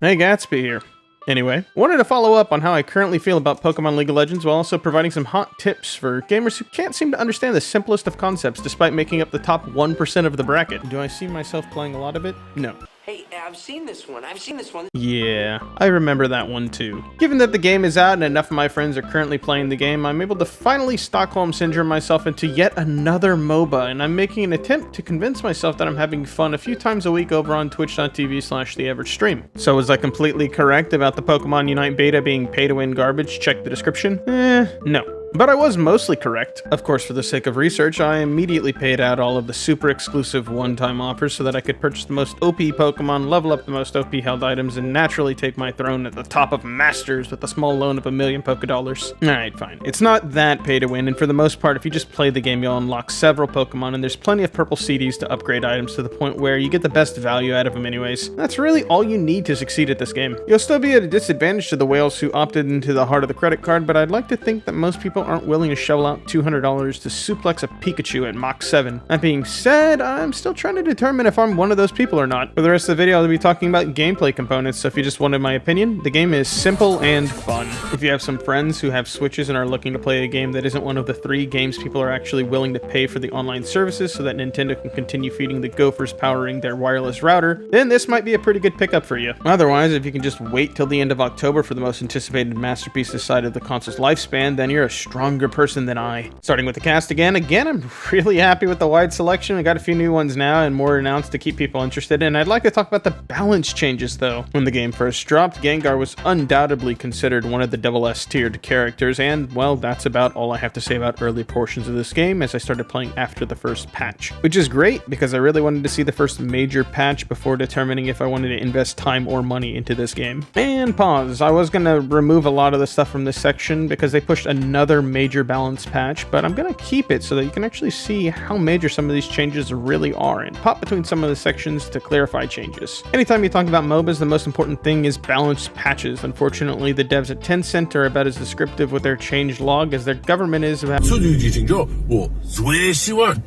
Hey, Gatsby here. Anyway, wanted to follow up on how I currently feel about Pokemon League of Legends while also providing some hot tips for gamers who can't seem to understand the simplest of concepts despite making up the top 1% of the bracket. Do I see myself playing a lot of it? No. Hey, I've seen this one. Yeah, I remember that one too. Given that the game is out and enough of my friends are currently playing the game, I'm able to finally Stockholm Syndrome myself into yet another MOBA, and I'm making an attempt to convince myself that I'm having fun a few times a week over on twitch.tv/theaveragestream. So was I completely correct about the Pokemon Unite beta being pay-to-win garbage? Check the description? No. But I was mostly correct. Of course, for the sake of research, I immediately paid out all of the super exclusive one-time offers so that I could purchase the most OP Pokemon, level up the most OP held items, and naturally take my throne at the top of Masters with a small loan of 1,000,000 Pokedollars. Alright, fine. It's not that pay to win, and for the most part, if you just play the game, you'll unlock several Pokemon, and there's plenty of purple CDs to upgrade items to the point where you get the best value out of them anyways. That's really all you need to succeed at this game. You'll still be at a disadvantage to the whales who opted into the heart of the credit card, but I'd like to think that most people aren't willing to shell out $200 to suplex a Pikachu at Mach 7. That being said, I'm still trying to determine if I'm one of those people or not. For the rest of the video, I'll be talking about gameplay components, so if you just wanted my opinion, the game is simple and fun. If you have some friends who have Switches and are looking to play a game that isn't one of the 3 games people are actually willing to pay for the online services so that Nintendo can continue feeding the gophers powering their wireless router, then this might be a pretty good pickup for you. Otherwise, if you can just wait till the end of October for the most anticipated masterpiece this side of the console's lifespan, then you're a stronger person than I. Starting with the cast again, I'm really happy with the wide selection. I got a few new ones now and more announced to keep people interested, and I'd like to talk about the balance changes though. When the game first dropped, Gengar was undoubtedly considered one of the double S tiered characters, and well, that's about all I have to say about early portions of this game as I started playing after the first patch. Which is great, because I really wanted to see the first major patch before determining if I wanted to invest time or money into this game. And pause, I was gonna remove a lot of the stuff from this section because they pushed another major balance patch, but I'm gonna keep it so that you can actually see how major some of these changes really are and pop between some of the sections to clarify changes. Anytime you talk about MOBAs, the most important thing is balanced patches. Unfortunately, the devs at Tencent are about as descriptive with their change log as their government is about.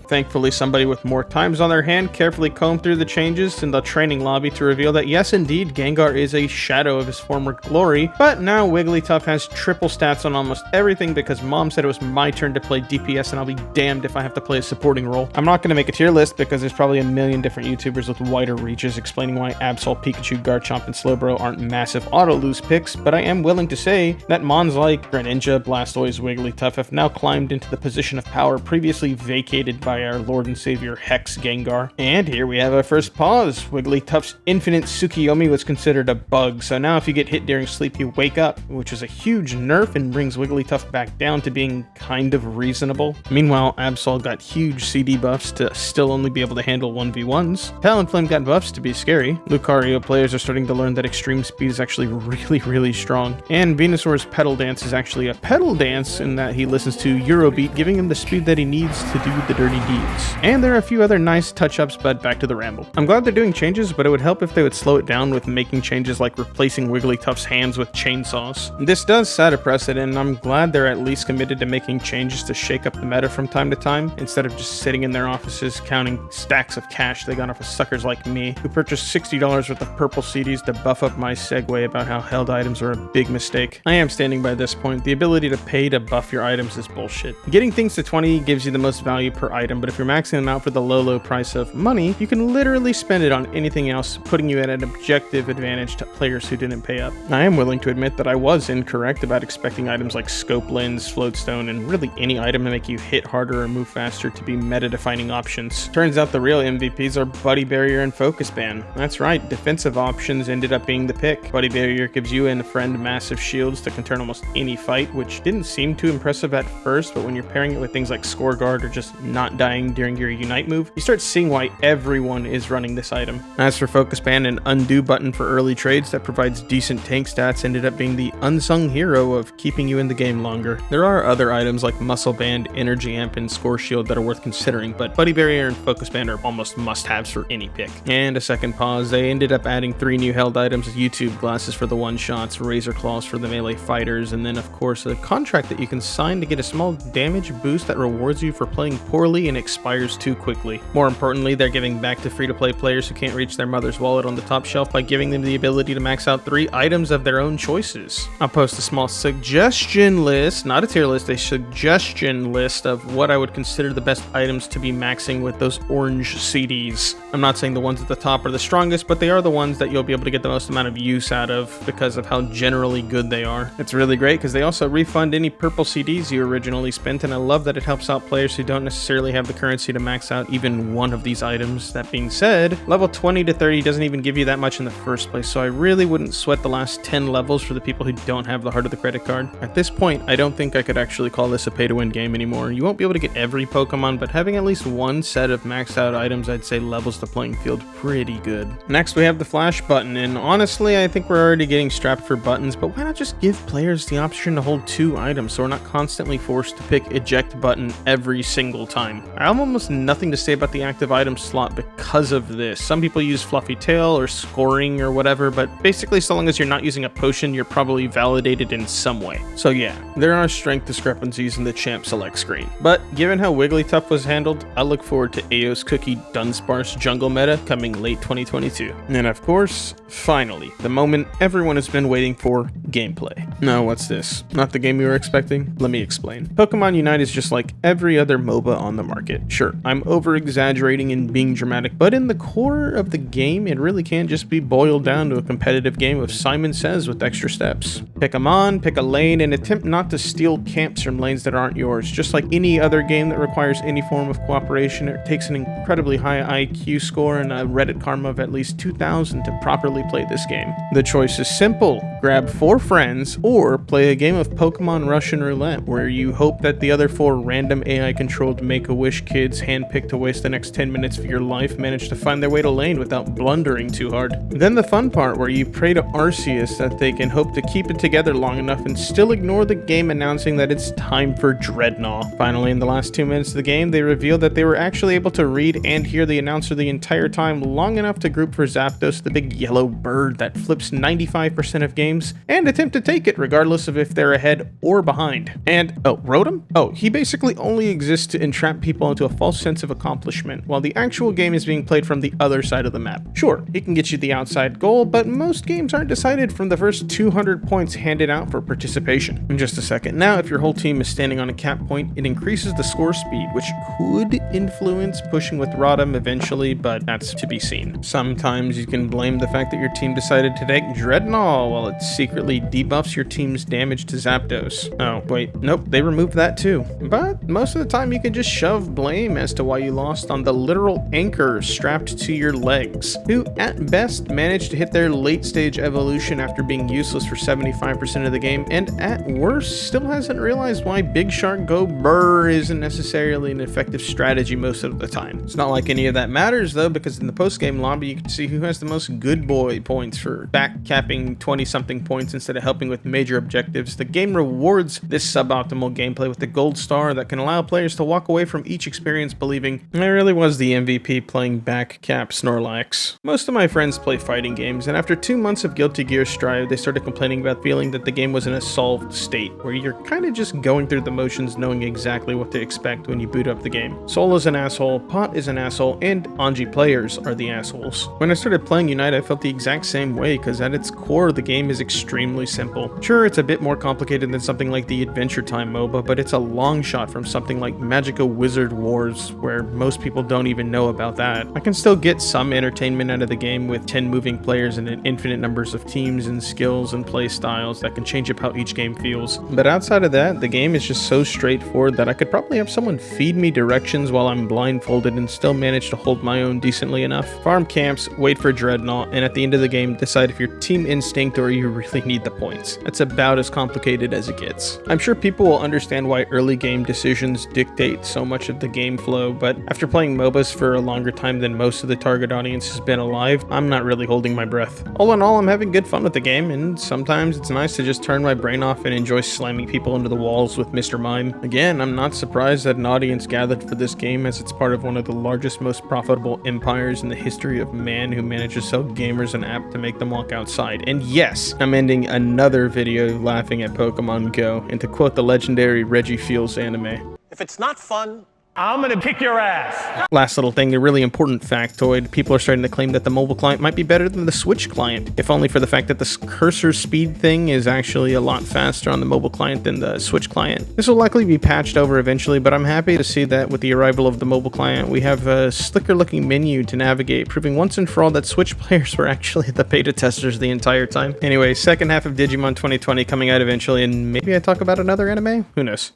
Thankfully, somebody with more times on their hand carefully combed through the changes in the training lobby to reveal that yes, indeed, Gengar is a shadow of his former glory, but now Wigglytuff has triple stats on almost everything because Mom said it was my turn to play DPS, and I'll be damned if I have to play a supporting role. I'm not going to make a tier list because there's probably a million different YouTubers with wider reaches explaining why Absol, Pikachu, Garchomp, and Slowbro aren't massive auto-lose picks, but I am willing to say that mons like Greninja, Blastoise, Wigglytuff have now climbed into the position of power previously vacated by our Lord and Savior Hex Gengar. And here we have our first pause. Wigglytuff's infinite Tsukiyomi was considered a bug, so now if you get hit during sleep, you wake up, which is a huge nerf and brings Wigglytuff back down to being kind of reasonable. Meanwhile, Absol got huge CD buffs to still only be able to handle 1v1s. Talonflame got buffs to be scary. Lucario players are starting to learn that extreme speed is actually really strong. And Venusaur's pedal dance is actually a pedal dance in that he listens to Eurobeat, giving him the speed that he needs to do the dirty deeds. And there are a few other nice touch-ups, but back to the ramble. I'm glad they're doing changes, but it would help if they would slow it down with making changes like replacing Wigglytuff's hands with chainsaws. This does set a precedent, and I'm glad they're at least committed to making changes to shake up the meta from time to time, instead of just sitting in their offices counting stacks of cash they got off of suckers like me, who purchased $60 worth of purple CDs to buff up my segue about how held items are a big mistake. I am standing by this point. The ability to pay to buff your items is bullshit. Getting things to 20 gives you the most value per item, but if you're maxing them out for the low price of money, you can literally spend it on anything else, putting you at an objective advantage to players who didn't pay up. I am willing to admit that I was incorrect about expecting items like Scope Lens, Floatstone, and really any item to make you hit harder or move faster to be meta-defining options. Turns out the real MVPs are Buddy Barrier and Focus Ban. That's right, defensive options ended up being the pick. Buddy Barrier gives you and a friend massive shields to counter almost any fight, which didn't seem too impressive at first, but when you're pairing it with things like Score Guard or just not dying during your Unite move, you start seeing why everyone is running this item. As for Focus Ban, an undo button for early trades that provides decent tank stats ended up being the unsung hero of keeping you in the game longer. The there are other items like Muscle Band, Energy Amp, and Score Shield that are worth considering, but Buddy Barrier and Focus Band are almost must-haves for any pick. And a second pause, they ended up adding 3 new held items: YouTube glasses for the one-shots, Razor Claws for the melee fighters, and then of course a contract that you can sign to get a small damage boost that rewards you for playing poorly and expires too quickly. More importantly, they're giving back to free-to-play players who can't reach their mother's wallet on the top shelf by giving them the ability to max out 3 items of their own choices. I'll post a small suggestion list, not a tier list, a suggestion list of what I would consider the best items to be maxing with those orange CDs. I'm not saying the ones at the top are the strongest, but they are the ones that you'll be able to get the most amount of use out of because of how generally good they are. It's really great because they also refund any purple CDs you originally spent, and I love that it helps out players who don't necessarily have the currency to max out even one of these items. That being said, level 20 to 30 doesn't even give you that much in the first place, so I really wouldn't sweat the last 10 levels for the people who don't have the heart of the credit card. At this point, I don't think I could actually call this a pay-to-win game anymore. You won't be able to get every Pokemon, but having at least one set of maxed out items I'd say levels the playing field pretty good. Next, we have the flash button, and honestly, I think we're already getting strapped for buttons, but why not just give players the option to hold 2 items so we're not constantly forced to pick eject button every single time. I have almost nothing to say about the active item slot because of this. Some people use Fluffy Tail or scoring or whatever, but basically so long as you're not using a potion, you're probably validated in some way. So yeah, there are strength discrepancies in the champ select screen. But given how Wigglytuff was handled, I look forward to Ao's Cookie Dunsparce jungle meta coming late 2022. And of course, finally, the moment everyone has been waiting for, gameplay. Now what's this? Not the game you were expecting? Let me explain. Pokemon Unite is just like every other MOBA on the market. Sure, I'm over-exaggerating and being dramatic, but in the core of the game, it really can just be boiled down to a competitive game of Simon Says with extra steps. Pick a mon, pick a lane, and attempt not to steal camps from lanes that aren't yours. Just like any other game that requires any form of cooperation, it takes an incredibly high IQ score and a Reddit karma of at least 2,000 to properly play this game. The choice is simple. Grab 4 friends, or play a game of Pokemon Russian Roulette, where you hope that the other 4 random AI-controlled Make-A-Wish kids handpicked to waste the next 10 minutes of your life manage to find their way to lane without blundering too hard. Then the fun part, where you pray to Arceus that they can hope to keep it together long enough and still ignore the game announcing that it's time for Dreadnought. Finally, in the last 2 minutes of the game, they revealed that they were actually able to read and hear the announcer the entire time long enough to group for Zapdos, the big yellow bird that flips 95% of games, and attempt to take it regardless of if they're ahead or behind. And, Rotom? He basically only exists to entrap people into a false sense of accomplishment, while the actual game is being played from the other side of the map. Sure, he can get you the outside goal, but most games aren't decided from the first 200 points handed out for participation. In just a second. Now, if your whole team is standing on a cap point, it increases the score speed, which could influence pushing with Rotom eventually, but that's to be seen. Sometimes you can blame the fact that your team decided to take Dreadnought while it secretly debuffs your team's damage to Zapdos. Oh, wait, nope, they removed that too. But most of the time you can just shove blame as to why you lost on the literal anchor strapped to your legs, who at best managed to hit their late stage evolution after being useless for 75% of the game, and at worst still hasn't realized why Big Shark Go Brrr isn't necessarily an effective strategy most of the time. It's not like any of that matters though, because in the post-game lobby you can see who has the most good boy points for back capping 20-something points instead of helping with major objectives. The game rewards this suboptimal gameplay with the gold star that can allow players to walk away from each experience believing, I really was the MVP playing back cap Snorlax. Most of my friends play fighting games, and after 2 months of Guilty Gear Strive, they started complaining about feeling that the game was in a solved state, where you're kind of just going through the motions knowing exactly what to expect when you boot up the game. Sol is an asshole, Pot is an asshole, and Anji players are the assholes. When I started playing Unite, I felt the exact same way, because at its core, the game is extremely simple. Sure, it's a bit more complicated than something like the Adventure Time MOBA, but it's a long shot from something like Magica Wizard Wars, where most people don't even know about that. I can still get some entertainment out of the game with 10 moving players and an infinite numbers of teams and skills and play styles that can change up how each game feels. But outside of that, the game is just so straightforward that I could probably have someone feed me directions while I'm blindfolded and still manage to hold my own decently enough. Farm camps, wait for Dreadnought, and at the end of the game, decide if you're team instinct or you really need the points. That's about as complicated as it gets. I'm sure people will understand why early game decisions dictate so much of the game flow, but after playing MOBAs for a longer time than most of the target audience has been alive, I'm not really holding my breath. All in all, I'm having good fun with the game, and sometimes it's nice to just turn my brain off and enjoy slamming people people into the walls with Mr. Mime. Again, I'm not surprised that an audience gathered for this game, as it's part of one of the largest, most profitable empires in the history of man, who managed to sell gamers an app to make them walk outside. And yes, I'm ending another video laughing at Pokemon Go, and to quote the legendary Reggie Fils anime, "If it's not fun, I'm gonna kick your ass." Last little thing, a really important factoid. People are starting to claim that the mobile client might be better than the Switch client, if only for the fact that the cursor speed thing is actually a lot faster on the mobile client than the Switch client. This will likely be patched over eventually, but I'm happy to see that with the arrival of the mobile client, we have a slicker looking menu to navigate, proving once and for all that Switch players were actually the beta testers the entire time. Anyway, second half of Digimon 2020 coming out eventually, and maybe I talk about another anime? Who knows?